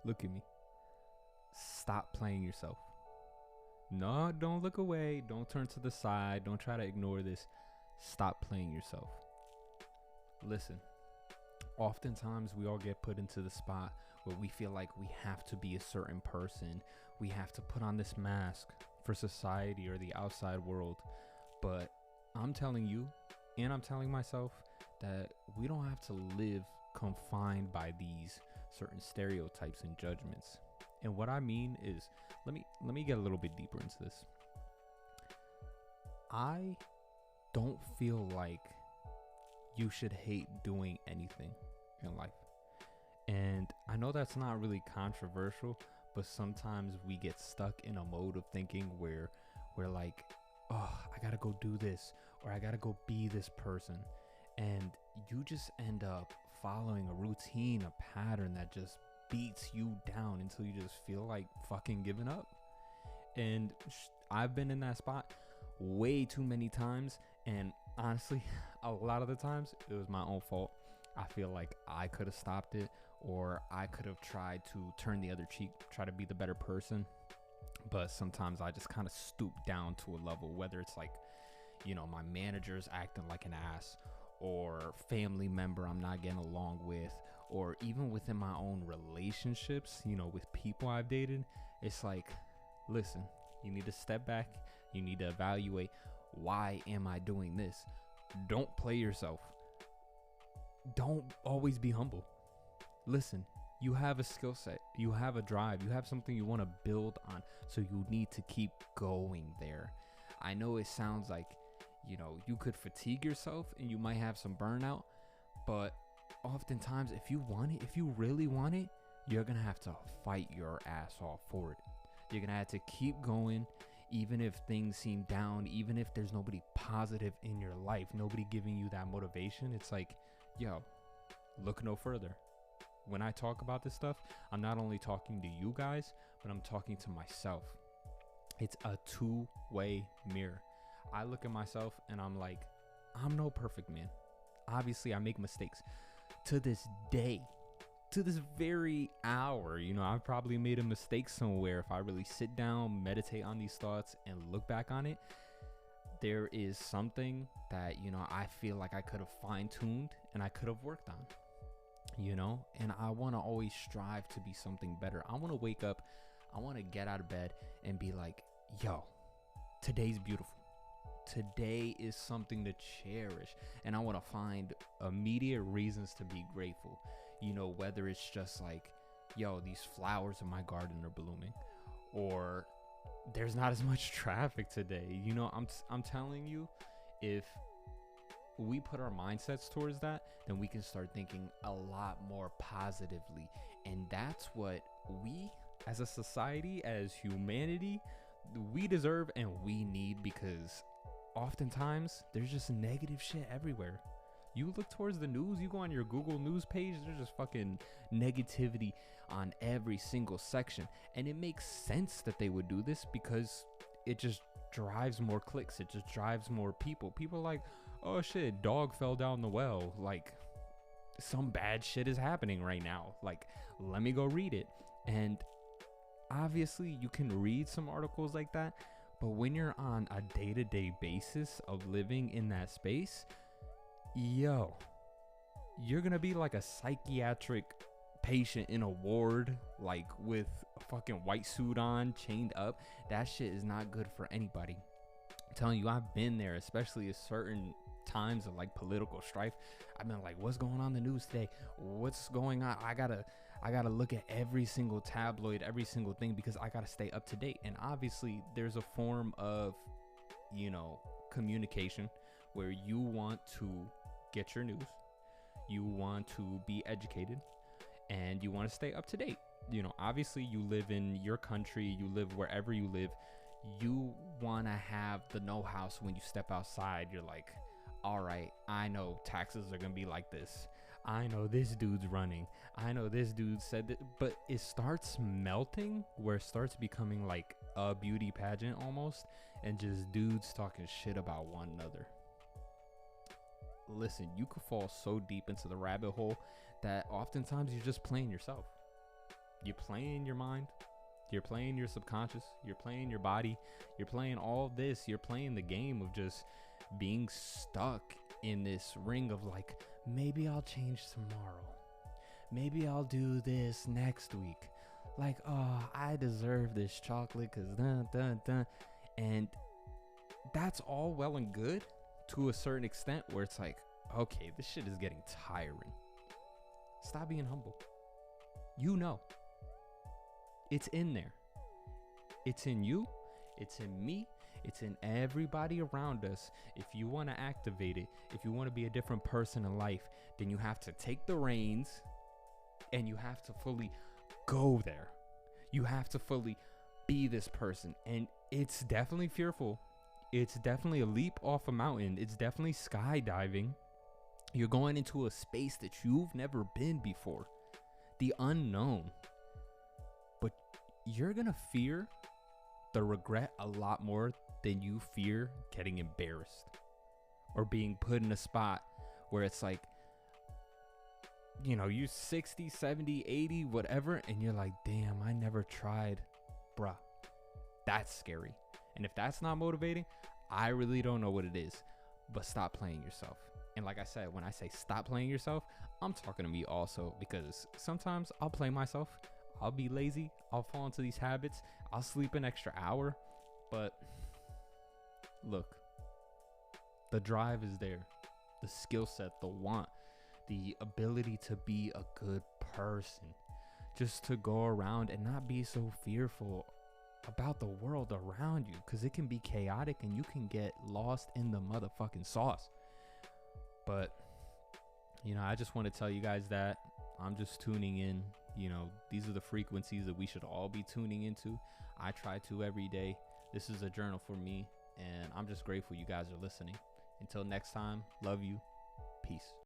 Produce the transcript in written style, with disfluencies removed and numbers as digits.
Look at me. Stop playing yourself. No, don't look away. Don't turn to the side. Don't try to ignore this. Stop playing yourself. Listen, oftentimes we all get put into the spot where we feel like we have to be a certain person. We have to put on this mask for society or the outside world. But I'm telling you, and I'm telling myself, that we don't have to live confined by these certain stereotypes and judgments. And what I mean is, let me get a little bit deeper into this. I don't feel like you should hate doing anything in life. And I know that's not really controversial, but sometimes we get stuck in a mode of thinking where we're like, oh, I gotta go do this, or I gotta go be this person. And you just end up following a routine, a pattern that just beats you down until you just feel like fucking giving up. And I've been in that spot way too many times. And honestly, a lot of the times it was my own fault. I feel like I could have stopped it, or I could have tried to turn the other cheek, try to be the better person. But sometimes I just kind of stoop down to a level, whether it's like, my manager's acting like an ass, or family member I'm not getting along with, or even within my own relationships, with people I've dated. It's like, listen, you need to step back. You need to evaluate, why am I doing this? Don't play yourself. Don't always be humble. Listen, you have a skill set, you have a drive, you have something you want to build on, so you need to keep going there. I know it sounds like, you could fatigue yourself and you might have some burnout, but oftentimes if you want it, if you really want it, you're gonna have to fight your ass off for it. You're gonna have to keep going, even if things seem down, even if there's nobody positive in your life, nobody giving you that motivation. It's like, yo, look no further. When I talk about this stuff, I'm not only talking to you guys, but I'm talking to myself. It's a two-way mirror. I look at myself and I'm like, I'm no perfect man. Obviously, I make mistakes. To this day, to this very hour, I've probably made a mistake somewhere. If I really sit down, meditate on these thoughts, and look back on it, there is something that, I feel like I could have fine-tuned and I could have worked on. And I want to always strive to be something better. I want to wake up, I want to get out of bed and be like, yo, today's beautiful. Today is something to cherish, and I want to find immediate reasons to be grateful. Whether it's just like, yo, these flowers in my garden are blooming, or there's not as much traffic today. I'm telling you, if we put our mindsets towards that, then we can start thinking a lot more positively. And that's what we as a society, as humanity, we deserve and we need, because oftentimes there's just negative shit everywhere. You look towards the news, you go on your Google News page, there's just fucking negativity on every single section. And it makes sense that they would do this, because it just drives more clicks. It just drives more people. People are like, oh shit, dog fell down the well. Like, some bad shit is happening right now. Like, let me go read it. And obviously you can read some articles like that, but when you're on a day-to-day basis of living in that space, yo, you're gonna be like a psychiatric patient in a ward, like with a fucking white suit on, chained up. That shit is not good for anybody. I'm telling you, I've been there, especially at certain times of like political strife. I've been like, what's going on in the news today? What's going on? I gotta look at every single tabloid, every single thing, because I gotta stay up to date. And obviously there's a form of, communication where you want to get your news, you want to be educated, and you want to stay up to date. Obviously you live in your country, you live wherever you live, you want to have the know-how, so when you step outside, you're like, all right, I know taxes are gonna be like this, I know this dude's running, I know this dude said that. But it starts melting, where it starts becoming like a beauty pageant almost, and just dudes talking shit about one another. Listen, you could fall so deep into the rabbit hole that oftentimes you're just playing yourself. You're playing your mind, you're playing your subconscious, you're playing your body, you're playing all this. You're playing the game of just being stuck in this ring of like, maybe I'll change tomorrow. Maybe I'll do this next week. Like, oh, I deserve this chocolate because dun dun dun. And that's all well and good to a certain extent where it's like, okay, this shit is getting tiring. Stop being humble. You know. It's in there. It's in you. It's in me. It's in everybody around us. If you want to activate it, if you want to be a different person in life, then you have to take the reins and you have to fully go there. You have to fully be this person. And it's definitely fearful. It's definitely a leap off a mountain. It's definitely skydiving. You're going into a space that you've never been before. The unknown. But you're going to fear the regret a lot more than you fear getting embarrassed or being put in a spot where it's like, you know, you 60, 70, 80, whatever, and you're like, damn, I never tried. Bruh, that's scary. And if that's not motivating, I really don't know what it is. But stop playing yourself. And like I said, when I say stop playing yourself, I'm talking to me also, because sometimes I'll play myself. I'll be lazy. I'll fall into these habits. I'll sleep an extra hour. But look, the drive is there. The skill set, the want, the ability to be a good person. Just to go around and not be so fearful about the world around you, because it can be chaotic and you can get lost in the motherfucking sauce. But, you know, I just want to tell you guys that I'm just tuning in. You know, these are the frequencies that we should all be tuning into. I try to every day. This is a journal for me, and I'm just grateful you guys are listening. Until next time, love you. Peace.